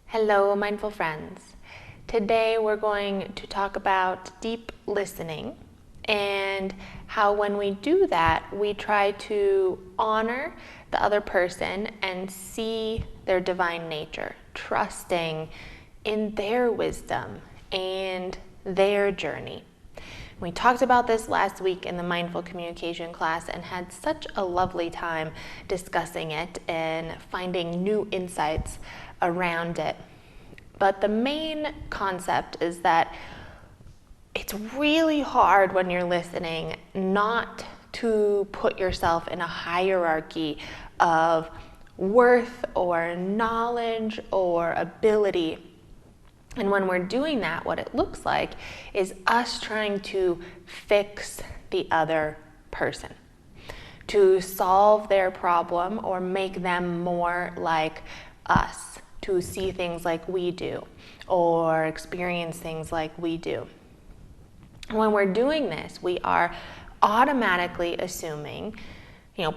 Hello, mindful friends. Today we're going to talk about deep listening and how when we do that, we try to honor the other person and see their divine nature, trusting in their wisdom and their journey. We talked about this last week in the mindful communication class and had such a lovely time discussing it and finding new insights around it. But the main concept is that it's really hard when you're listening not to put yourself in a hierarchy of worth or knowledge or ability. And when we're doing that, what it looks like is us trying to fix the other person, to solve their problem or make them more like us, to see things like we do or experience things like we do. When we're doing this, we are automatically assuming,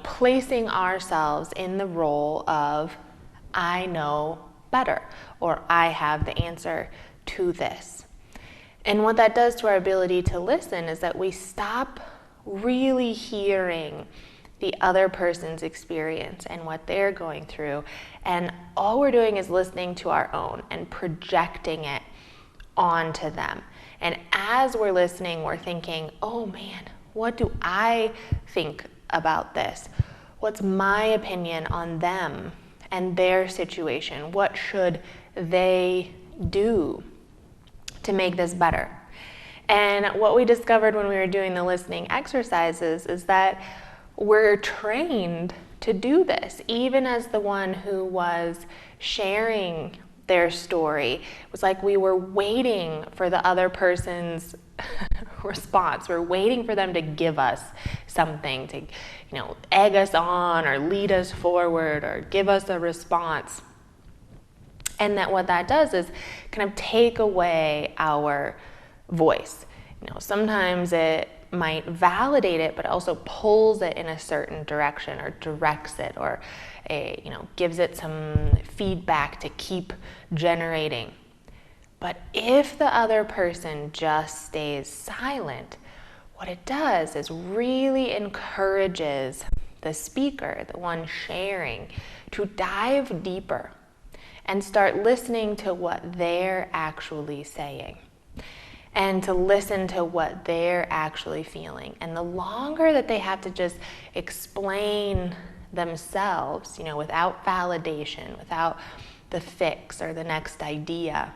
placing ourselves in the role of, I know better, or I have the answer to this. And what that does to our ability to listen is that we stop really hearing the other person's experience and what they're going through, and all we're doing is listening to our own and projecting it onto them. And as we're listening, we're thinking, oh man, what do I think about this? What's my opinion on them and their situation? What should they do to make this better? And what we discovered when we were doing the listening exercises is that we're trained to do this. Even as the one who was sharing their story, it was like we were waiting for the other person's response. We're waiting for them to give us something, to egg us on or lead us forward or give us a response. And that what that does is kind of take away our voice. Sometimes it might validate it, but also pulls it in a certain direction or directs it, or gives it some feedback to keep generating. But if the other person just stays silent, what it does is really encourages the speaker, the one sharing, to dive deeper and start listening to what they're actually saying and to listen to what they're actually feeling. And the longer that they have to just explain themselves, without validation, without the fix or the next idea,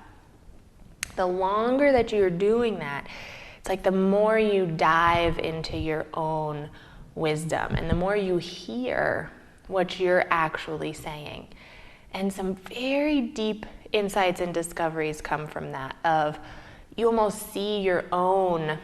the longer that you're doing that, it's like the more you dive into your own wisdom and the more you hear what you're actually saying. And some very deep insights and discoveries come from that, of you almost see your own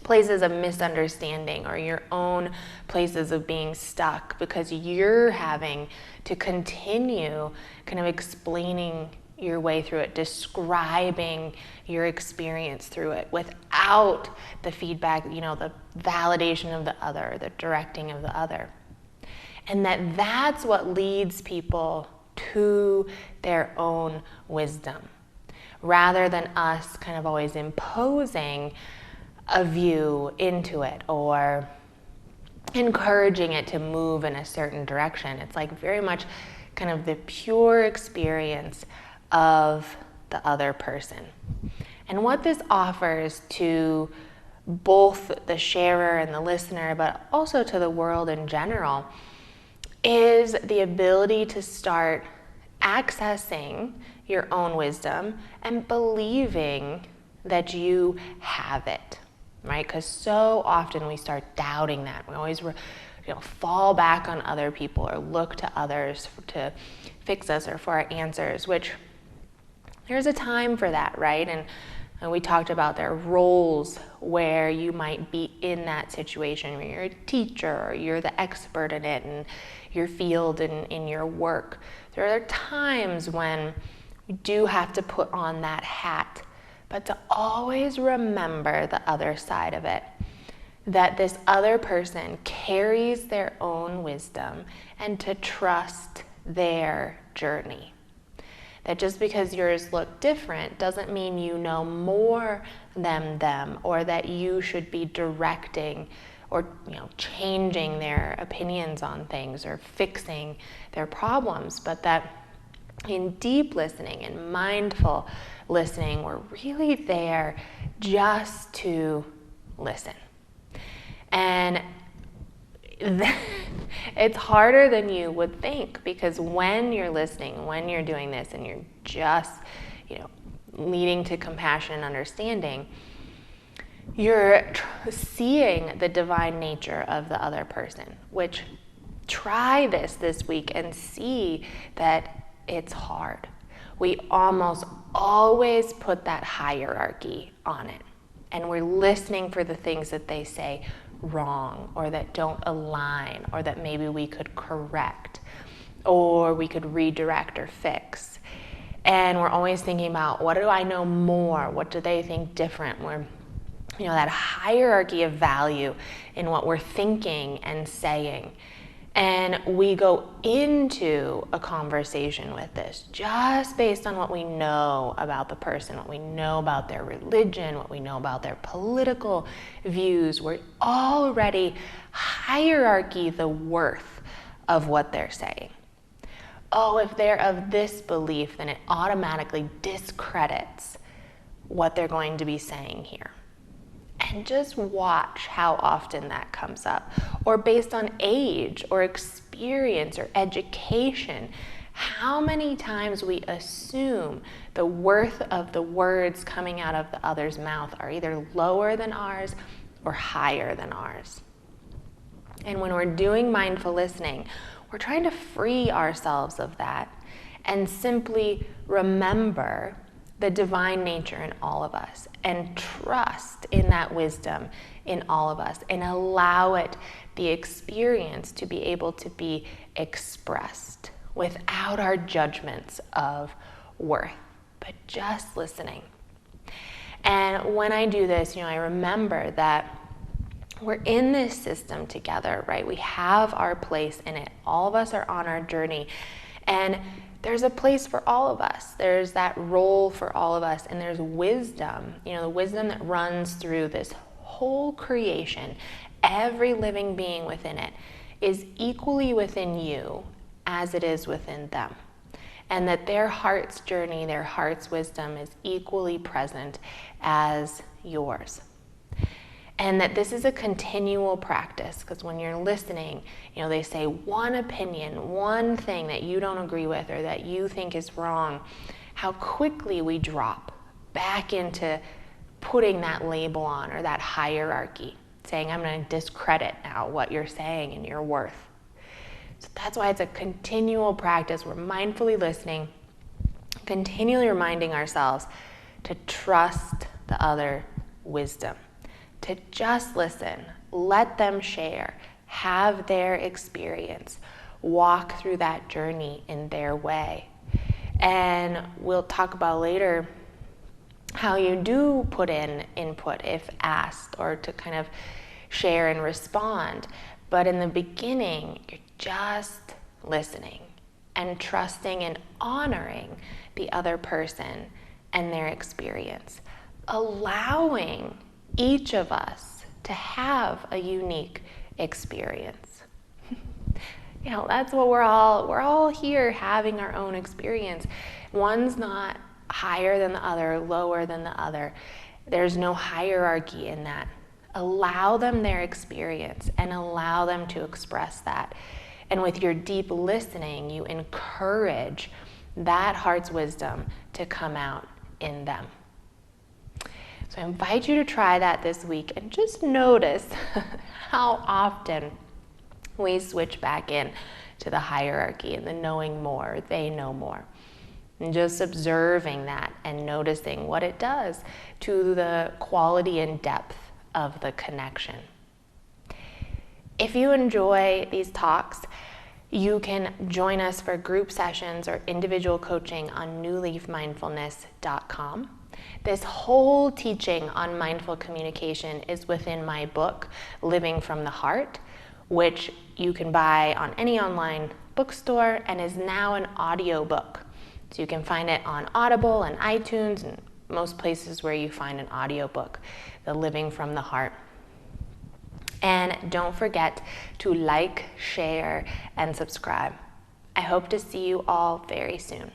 places of misunderstanding or your own places of being stuck because you're having to continue kind of explaining your way through it, describing your experience through it without the feedback, the validation of the other, the directing of the other. And that's what leads people to their own wisdom, rather than us kind of always imposing a view into it or encouraging it to move in a certain direction. It's like very much kind of the pure experience of the other person. And what this offers to both the sharer and the listener, but also to the world in general, is the ability to start accessing your own wisdom and believing that you have it, right? Because so often we start doubting that. We always fall back on other people or look to others to fix us or for our answers, which there's a time for that, right? And we talked about there are roles where you might be in that situation where you're a teacher or you're the expert in it in your field and in your work. There are times when you do have to put on that hat, but to always remember the other side of it. that this other person carries their own wisdom and to trust their journey. That just because yours look different doesn't mean you know more than them, or that you should be directing or changing their opinions on things or fixing their problems, but that in deep listening and mindful listening, we're really there just to listen. And it's harder than you would think, because when you're listening, when you're doing this and you're just, leading to compassion and understanding, you're seeing the divine nature of the other person, which try this week and see that it's hard. We almost always put that hierarchy on it, and we're listening for the things that they say wrong, or that don't align, or that maybe we could correct, or we could redirect or fix. And we're always thinking about, what do I know more? What do they think different? We're, that hierarchy of value in what we're thinking and saying. And we go into a conversation with this just based on what we know about the person, what we know about their religion, what we know about their political views. We're already hierarchy the worth of what they're saying. Oh, if they're of this belief, then it automatically discredits what they're going to be saying here. And just watch how often that comes up. Or based on age or experience or education, how many times we assume the worth of the words coming out of the other's mouth are either lower than ours or higher than ours. And when we're doing mindful listening, we're trying to free ourselves of that and simply remember the divine nature in all of us, and trust in that wisdom in all of us, and allow it, the experience, to be able to be expressed without our judgments of worth, but just listening. And when I do this, I remember that we're in this system together, right? We have our place in it. All of us are on our journey, and there's a place for all of us. There's that role for all of us, and there's wisdom, the wisdom that runs through this whole creation. Every living being within it is equally within you as it is within them. And that their heart's journey, their heart's wisdom is equally present as yours. And that this is a continual practice, because when you're listening, they say one opinion, one thing that you don't agree with or that you think is wrong, how quickly we drop back into putting that label on, or that hierarchy, saying, I'm going to discredit now what you're saying and your worth. So that's why it's a continual practice. We're mindfully listening, continually reminding ourselves to trust the other wisdom. To just listen, let them share, have their experience, walk through that journey in their way. And we'll talk about later how you do put in input if asked, or to kind of share and respond. But in the beginning, you're just listening and trusting and honoring the other person and their experience, allowing each of us to have a unique experience. That's what we're all here having our own experience. One's not higher than the other, lower than the other. There's no hierarchy in that. Allow them their experience and allow them to express that. And with your deep listening, you encourage that heart's wisdom to come out in them. So I invite you to try that this week, and just notice how often we switch back in to the hierarchy and the knowing more, they know more. And just observing that and noticing what it does to the quality and depth of the connection. If you enjoy these talks, you can join us for group sessions or individual coaching on newleafmindfulness.com. This whole teaching on mindful communication is within my book, Living from the Heart, which you can buy on any online bookstore and is now an audiobook. So you can find it on Audible and iTunes and most places where you find an audiobook, the Living from the Heart. And don't forget to like, share, and subscribe. I hope to see you all very soon.